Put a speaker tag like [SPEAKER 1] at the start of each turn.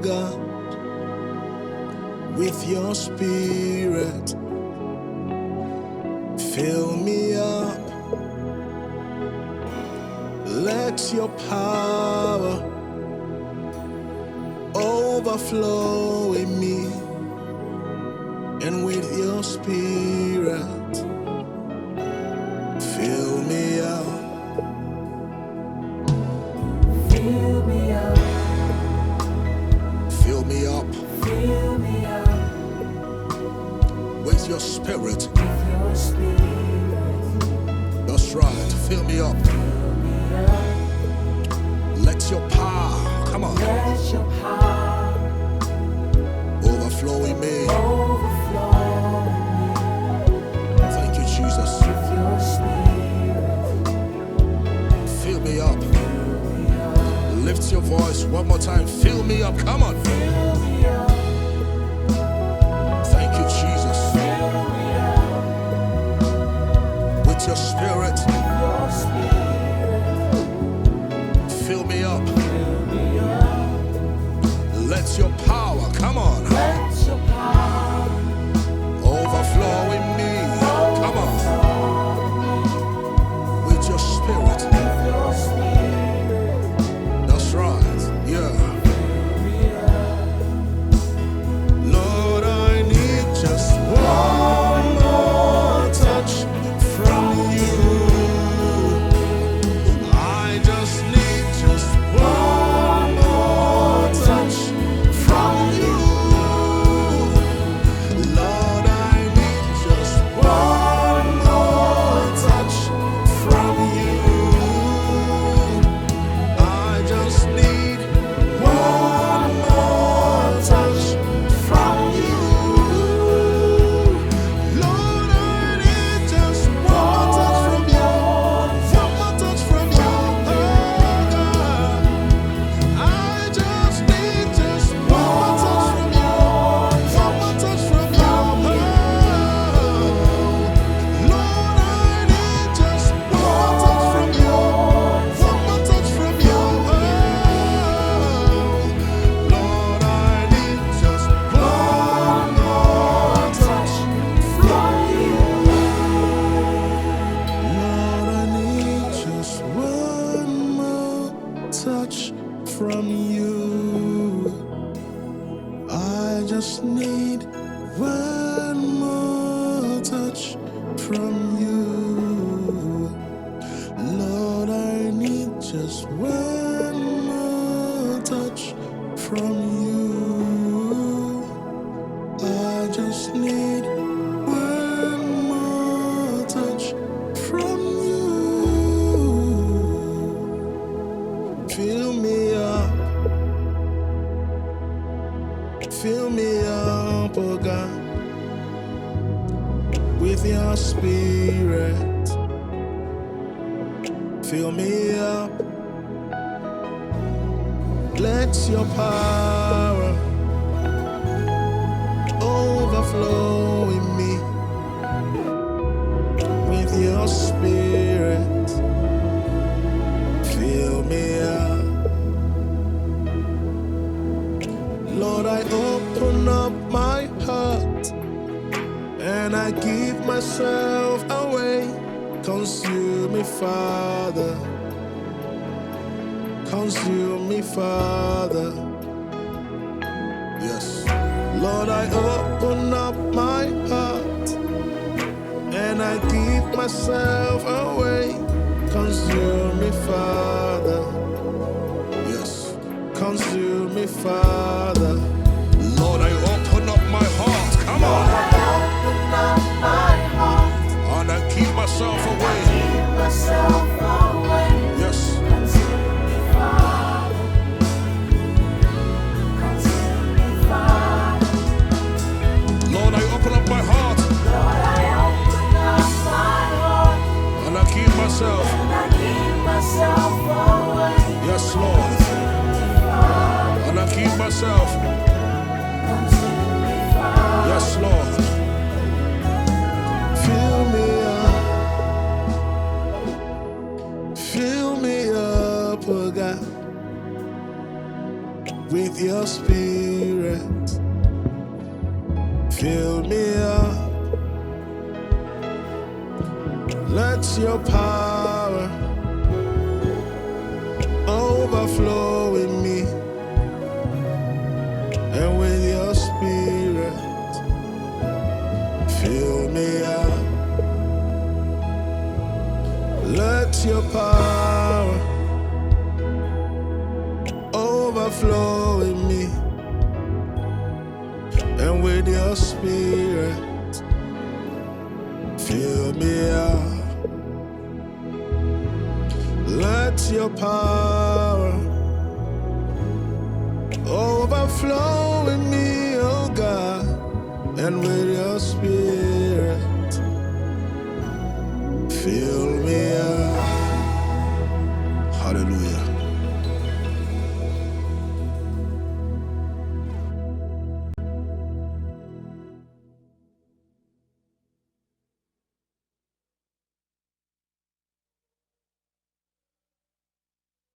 [SPEAKER 1] God, with your spirit. Fill me up. Let your power overflow in me, and with your spirit, fill me up.
[SPEAKER 2] Fill me up.
[SPEAKER 1] Fill me up.
[SPEAKER 2] Fill me up.
[SPEAKER 1] With your spirit.
[SPEAKER 2] With your spirit.
[SPEAKER 1] That's right. Fill me up.
[SPEAKER 2] Fill me up.
[SPEAKER 1] Let your power, come on,
[SPEAKER 2] Let your power
[SPEAKER 1] overflow in me.
[SPEAKER 2] overflow in me.
[SPEAKER 1] Thank you, Jesus.
[SPEAKER 2] With your spirit.
[SPEAKER 1] Fill me up.
[SPEAKER 2] Fill me up.
[SPEAKER 1] Lift your voice one more time. Fill me up. Come on.
[SPEAKER 2] Fill me up.
[SPEAKER 1] Thank you, Jesus.
[SPEAKER 2] Fill me up.
[SPEAKER 1] With your spirit.
[SPEAKER 2] Your spirit.
[SPEAKER 1] Fill me up.
[SPEAKER 2] Fill me up.
[SPEAKER 1] Let your power, come on,
[SPEAKER 2] Let your power
[SPEAKER 1] overflow in me. Come on. With your spirit.
[SPEAKER 2] with your spirit.
[SPEAKER 1] That's right. Yeah.
[SPEAKER 2] Fill me up.
[SPEAKER 1] Lord, I need just one more touch from you. I just need just one more touch from you. Lord, I need just one more touch from you. I just need one more touch from you. Lord, I need just one more touch from you. One more touch from you. Oh God, I just need just one more touch from you. One more touch from you. Oh, Lord, I need just one more touch from you. One more touch from you. Oh, Lord, I need just one more touch from you. Lord, I need just one more touch from you. I just need one more touch from you. Lord, I need just one more touch from you. I just need one more touch from you. Fill me up. Fill me up, oh God, with your spirit. Fill me up. Let your power overflow in me, with your spirit. Fill me up. Lord, I open up my heart and I give myself away. Consume me, Father. Consume me, Father. Yes. Lord, I open up my heart and I give myself away. Consume me, Father. Yes. Consume me, Father. Lord, I open up my heart. Come
[SPEAKER 2] Lord,
[SPEAKER 1] on.
[SPEAKER 2] I open up my heart.
[SPEAKER 1] And I keep myself away.
[SPEAKER 2] Keep myself away.
[SPEAKER 1] Yes.
[SPEAKER 2] Consume me, Father. Consume me, Father.
[SPEAKER 1] Lord, I open up my heart.
[SPEAKER 2] Lord, I open up my heart.
[SPEAKER 1] And I keep myself.
[SPEAKER 2] And I keep myself away.
[SPEAKER 1] Yes, Lord.
[SPEAKER 2] Consume me, Father.
[SPEAKER 1] And I keep myself.
[SPEAKER 2] Consume me, Father.
[SPEAKER 1] Yes, Lord. Fill me up. Fill me up, oh God, with with your spirit. Fill me up. Let your power overflow in me, and with your spirit, fill me up. Let your power overflow in me, and with your spirit, fill me up. Let your power overflow in me, oh God, and with your spirit, fill